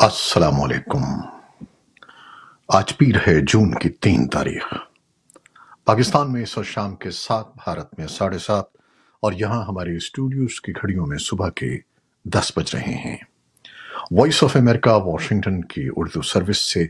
السلام علیکم۔ آج پیر ہے جون کی 3 تاریخ۔ پاکستان میں اس وقت شام کے 7، بھارت میں 7:30، اور یہاں ہمارے اسٹوڈیوز کی گھڑیوں میں صبح کے 10 بج رہے ہیں۔ وائس آف امریکہ واشنگٹن کی اردو سروس سے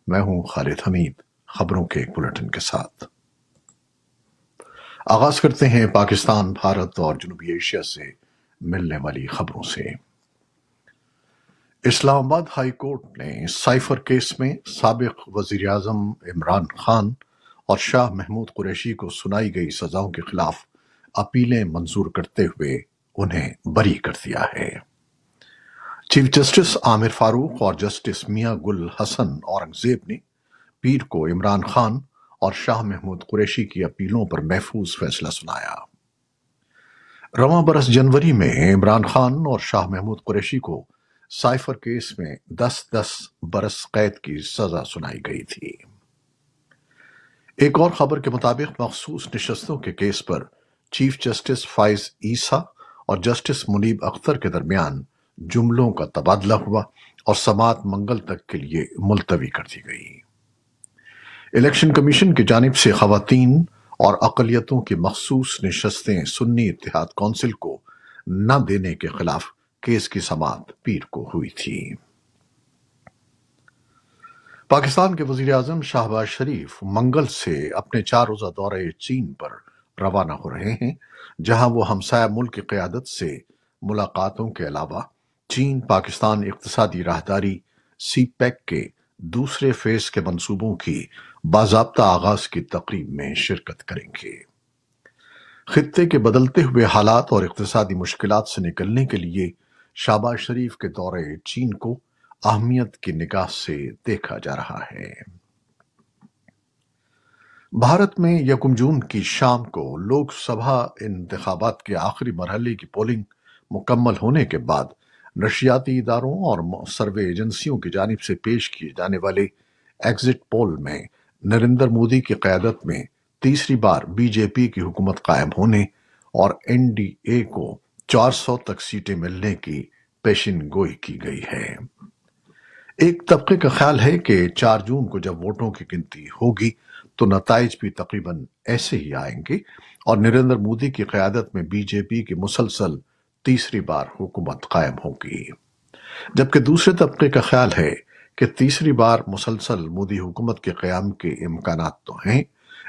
میں ہوں خالد حمید، خبروں کے ایک بلیٹن کے ساتھ آغاز کرتے ہیں پاکستان، بھارت اور جنوبی ایشیا سے ملنے والی خبروں سے۔ اسلام آباد ہائی کورٹ نے سائفر کیس میں سابق وزیر اعظم عمران خان اور شاہ محمود قریشی کو سنائی گئی سزاؤں کے خلاف اپیلیں منظور کرتے ہوئے انہیں بری کر دیا ہے۔ چیف جسٹس عامر فاروق اور جسٹس میاں گل حسن اورنگزیب نے پیر کو عمران خان اور شاہ محمود قریشی کی اپیلوں پر محفوظ فیصلہ سنایا۔ رواں برس جنوری میں عمران خان اور شاہ محمود قریشی کو سائفر کیس میں 10 برس قید کی سزا سنائی گئی تھی۔ ایک اور خبر کے مطابق مخصوص نشستوں کے کیس پر چیف جسٹس فائز عیسیٰ اور جسٹس منیب اختر کے درمیان جملوں کا تبادلہ ہوا اور سماعت منگل تک کے لیے ملتوی کر دی گئی۔ الیکشن کمیشن کی جانب سے خواتین اور اقلیتوں کی مخصوص نشستیں سنی اتحاد کونسل کو نہ دینے کے خلاف کیس کی سماعت پیر کو ہوئی تھی۔ پاکستان کے وزیر اعظم شہباز شریف منگل سے اپنے 4 روزہ دورہ چین پر روانہ ہو رہے ہیں، جہاں وہ ہمسایہ ملک کی قیادت سے ملاقاتوں کے علاوہ چین پاکستان اقتصادی راہداری سی پیک کے دوسرے فیز کے منصوبوں کی باضابطہ آغاز کی تقریب میں شرکت کریں گے۔ خطے کے بدلتے ہوئے حالات اور اقتصادی مشکلات سے نکلنے کے لیے شہباز شریف کے دورہ چین کو اہمیت کی نگاہ سے دیکھا جا رہا ہے۔ بھارت میں 1 جون کی شام کو لوک سبھا انتخابات کے آخری مرحلے کی پولنگ مکمل ہونے کے بعد نشریاتی اداروں اور سروے ایجنسیوں کی جانب سے پیش کیے جانے والے ایگزٹ پول میں نریندر مودی کی قیادت میں تیسری بار بی جے پی کی حکومت قائم ہونے اور این ڈی اے کو 400 تک سیٹیں ملنے کی پیشن گوئی کی گئی ہے۔ ایک طبقے کا خیال ہے کہ 4 جون کو جب ووٹوں کی گنتی ہوگی تو نتائج بھی تقریباً ایسے ہی آئیں گے اور نریندر مودی کی قیادت میں بی جے پی کی مسلسل تیسری بار حکومت قائم ہوگی، جبکہ دوسرے طبقے کا خیال ہے کہ تیسری بار مسلسل مودی حکومت کے قیام کے امکانات تو ہیں،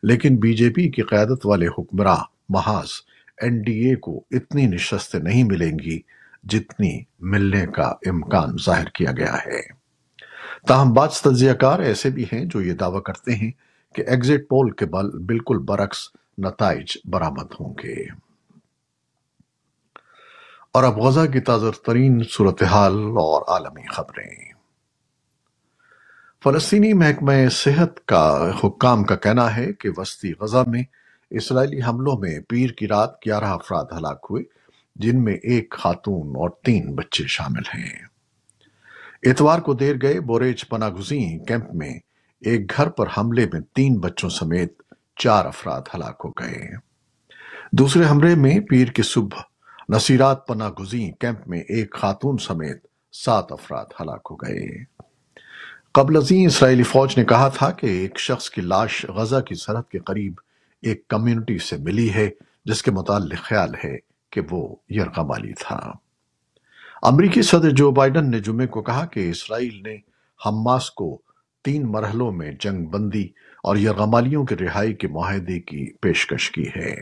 لیکن بی جے پی کی قیادت والے حکمراں محاذ این ڈی اے کو اتنی نشستیں نہیں ملیں گی جتنی ملنے کا امکان ظاہر کیا گیا ہے۔ تاہم بعض تجزیہ کار ایسے بھی ہیں جو یہ دعویٰ کرتے ہیں کہ ایگزٹ پول کے بالکل برعکس نتائج برآمد ہوں گے۔ اور اب غزہ کی تازہ ترین صورتحال اور عالمی خبریں۔ فلسطینی محکمہ صحت کا حکام کا کہنا ہے کہ وسطی غزہ میں اسرائیلی حملوں میں پیر کی رات 11 افراد ہلاک ہوئے، جن میں 1 خاتون اور 3 بچے شامل ہیں۔ اتوار کو دیر گئے بوریج پناہ گزین کیمپ میں ایک گھر پر حملے میں 3 بچوں سمیت 4 افراد ہلاک ہو گئے۔ دوسرے حملے میں پیر کی صبح نصیرات پناہ گزین کیمپ میں 1 خاتون سمیت 7 افراد ہلاک ہو گئے۔ قبل ازیں اسرائیلی فوج نے کہا تھا کہ ایک شخص کی لاش غزہ کی سرحد کے قریب ایک کمیونٹی سے ملی ہے، جس کے متعلق خیال ہے کہ وہ یرغمالی تھا۔ امریکی صدر جو بائیڈن نے جمعے کو کہا کہ اسرائیل نے حماس کو 3 مرحلوں میں جنگ بندی اور یرغمالیوں کی رہائی کے معاہدے کی پیشکش کی ہے۔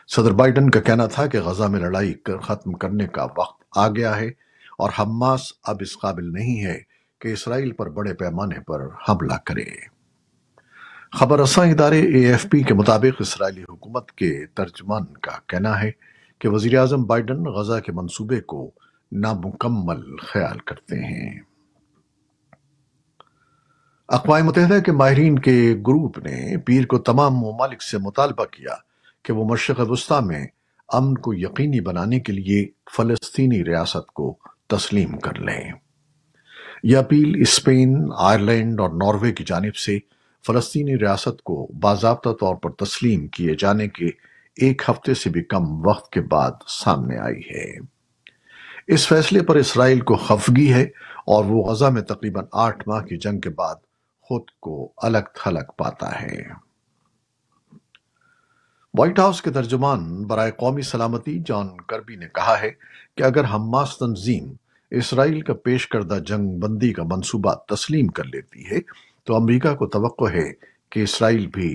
صدر بائیڈن کا کہنا تھا کہ غزہ میں لڑائی ختم کرنے کا وقت آ گیا ہے اور حماس اب اس قابل نہیں ہے کہ اسرائیل پر بڑے پیمانے پر حملہ کرے۔ خبر رساں ادارے اے ایف پی کے مطابق اسرائیلی حکومت کے ترجمان کا کہنا ہے کہ وزیر اعظم بائیڈن غزہ کے منصوبے کو نامکمل خیال کرتے ہیں۔ اقوام متحدہ کے ماہرین کے گروپ نے پیر کو تمام ممالک سے مطالبہ کیا کہ وہ مشرق وسطیٰ میں امن کو یقینی بنانے کے لیے فلسطینی ریاست کو تسلیم کر لیں۔ یہ اپیل اسپین، آئرلینڈ اور ناروے کی جانب سے فلسطینی ریاست کو باضابطہ طور پر تسلیم کیے جانے کے 1 ہفتے سے بھی کم وقت کے بعد سامنے آئی ہے۔ اس فیصلے پر اسرائیل کو خفگی ہے اور وہ غزہ میں تقریباً 8 ماہ کی جنگ کے بعد خود کو الگ تھلگ پاتا ہے۔ وائٹ ہاؤس کے ترجمان برائے قومی سلامتی جان کربی نے کہا ہے کہ اگر حماس تنظیم اسرائیل کا پیش کردہ جنگ بندی کا منصوبہ تسلیم کر لیتی ہے تو امریکہ کو توقع ہے کہ اسرائیل بھی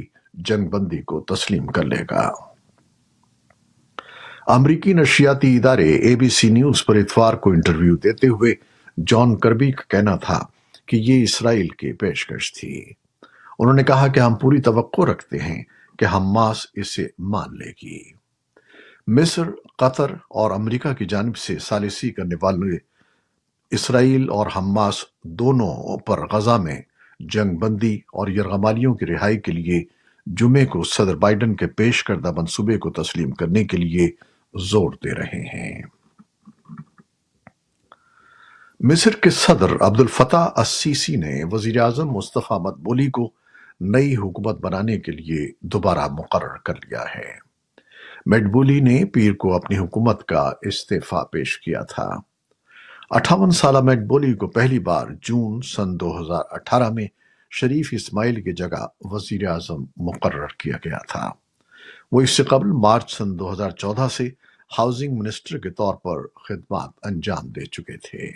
جنگ بندی کو تسلیم کر لے گا۔ امریکی نشریاتی ادارے اے بی سی نیوز پر اتوار کو انٹرویو دیتے ہوئے جان کربی کا کہنا تھا کہ یہ اسرائیل کی پیشکش تھی۔ انہوں نے کہا کہ ہم پوری توقع رکھتے ہیں کہ حماس اسے مان لے گی۔ مصر، قطر اور امریکہ کی جانب سے ثالثی کرنے والے اسرائیل اور حماس دونوں پر غزہ میں جنگ بندی اور یرغمالیوں کی رہائی کے لیے جمعے کو صدر بائیڈن کے پیش کردہ منصوبے کو تسلیم کرنے کے لیے زور دے رہے ہیں۔ مصر کے صدر عبد الفتاح السیسی نے وزیر اعظم مصطفیٰ مدبولی کو نئی حکومت بنانے کے لیے دوبارہ مقرر کر لیا ہے۔ مدبولی نے پیر کو اپنی حکومت کا استعفیٰ پیش کیا تھا۔ 58 سالہ مدبولی کو پہلی بار جون سن 2018 میں شریف اسماعیل کی جگہ وزیر اعظم مقرر کیا گیا تھا۔ وہ اس سے قبل مارچ سن 2014 سے ہاؤسنگ منسٹر کے طور پر خدمات انجام دے چکے تھے۔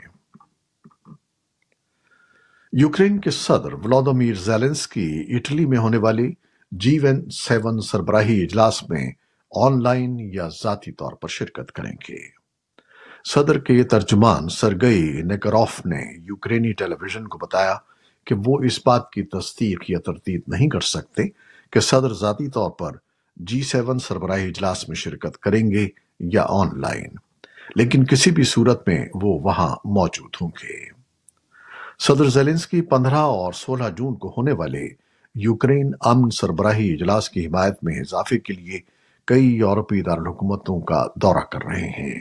یوکرین کے صدر ولادیمیر زیلنسکی اٹلی میں ہونے والے G7 سربراہی اجلاس میں آن لائن یا ذاتی طور پر شرکت کریں گے۔ صدر کے ترجمان سرگئی نیکراف نے یوکرینی ٹیلی ویژن کو بتایا کہ وہ اس بات کی تصدیق یا تردید نہیں کر سکتے کہ صدر ذاتی طور پر G7 سربراہی اجلاس میں شرکت کریں گے یا آن لائن، لیکن کسی بھی صورت میں وہ وہاں موجود ہوں گے۔ صدر زیلنسکی 15 اور 16 جون کو ہونے والے یوکرین امن سربراہی اجلاس کی حمایت میں اضافے کے لیے کئی یورپی دارالحکومتوں کا دورہ کر رہے ہیں۔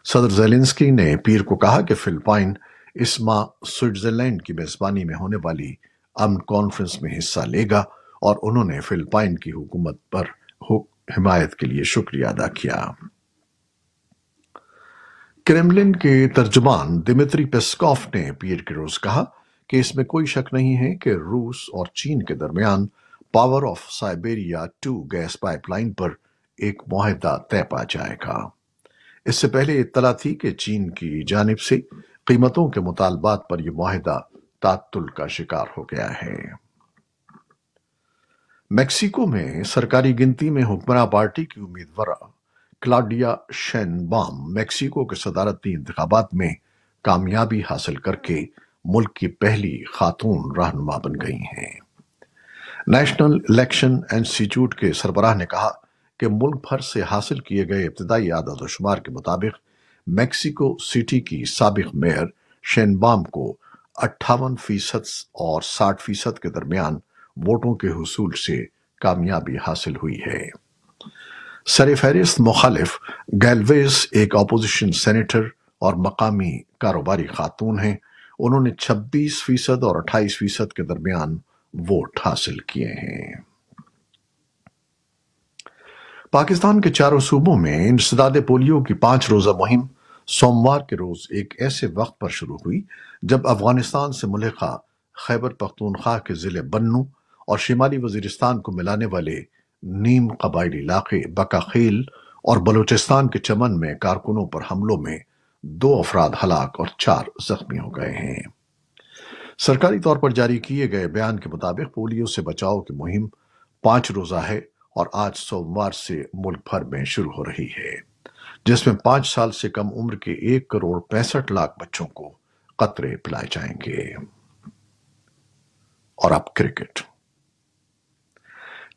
صدر زیلنسکی نے پیر کو کہا کہ فلپائن اس ماہ سوئٹزرلینڈ کی میزبانی میں ہونے والی امن کانفرنس میں حصہ لے گا اور انہوں نے فلپائن کی حکومت پر حمایت کے لیے شکریہ ادا کیا۔ کرملن کے ترجمان دمتری پیسکوف نے پیر کے روز کہا کہ اس میں کوئی شک نہیں ہے کہ روس اور چین کے درمیان Power of Siberia 2 gas pipeline پر ایک معاہدہ طے پا جائے گا۔ اس سے پہلے اطلاع تھی کہ چین کی جانب سے قیمتوں کے مطالبات پر یہ معاہدہ تعطل کا شکار ہو گیا ہے۔ میکسیکو میں سرکاری گنتی میں حکمراں پارٹی کی امیدوار کلاڈیا شینبام میکسیکو کے صدارتی انتخابات میں کامیابی حاصل کر کے ملک کی پہلی خاتون رہنما بن گئی ہیں۔ نیشنل الیکشن انسٹی ٹیوٹ کے سربراہ نے کہا کہ ملک بھر سے حاصل کیے گئے ابتدائی اعداد و شمار کے مطابق میکسیکو سٹی کی سابق میئر شینبام کو 58% اور 60% کے درمیان ووٹوں کے حصول سے کامیابی حاصل ہوئی ہے۔ سر فہرست مخالف گیلویز ایک اپوزیشن سینیٹر اور مقامی کاروباری خاتون ہیں۔ انہوں نے 26% اور 28% کے درمیان ووٹ حاصل کیے ہیں۔ پاکستان کے چاروں صوبوں میں انسداد پولیو کی 5 روزہ مہم سوموار کے روز ایک ایسے وقت پر شروع ہوئی جب افغانستان سے ملحقہ خیبر پختونخوا کے ضلع بنو اور شمالی وزیرستان کو ملانے والے نیم قبائلی علاقے بکاخیل اور بلوچستان کے چمن میں کارکنوں پر حملوں میں 2 افراد ہلاک اور 4 زخمی ہو گئے ہیں۔ سرکاری طور پر جاری کیے گئے بیان کے مطابق پولیو سے بچاؤ کی مہم 5 روزہ ہے اور آج سوموار سے ملک بھر میں شروع ہو رہی ہے، جس میں 5 سال سے کم عمر کے 1 کروڑ 65 لاکھ بچوں کو قطرے پلائے جائیں گے۔ اور اب کرکٹ۔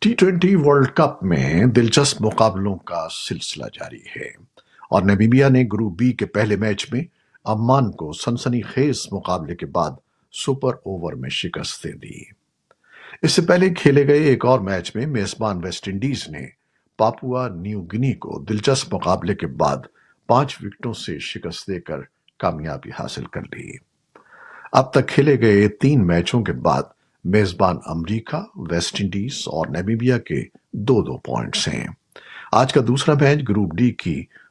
T20 ورلڈ کپ میں دلچسپ مقابلوں کا سلسلہ جاری ہے اور نمیبیا نے گروپ بی کے پہلے میچ میں عمان کو سنسنی خیز مقابلے کے بعد سپر اوور میں شکست دے دی۔ اس سے پہلے کھیلے گئے ایک اور میچ میں میزبان ویسٹ انڈیز نے پاپوا نیو گنی کو دلچسپ مقابلے کے بعد 5 وکٹوں سے شکست دے کر کامیابی حاصل کر لی۔ اب تک کھیلے گئے 3 میچوں کے بعد میزبان امریکہ، ویسٹ انڈیز اور نمیبیا کے 2-2 پوائنٹس ہیں۔ آج کا دوسرا میچ گروپ ڈی کی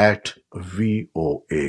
@VOA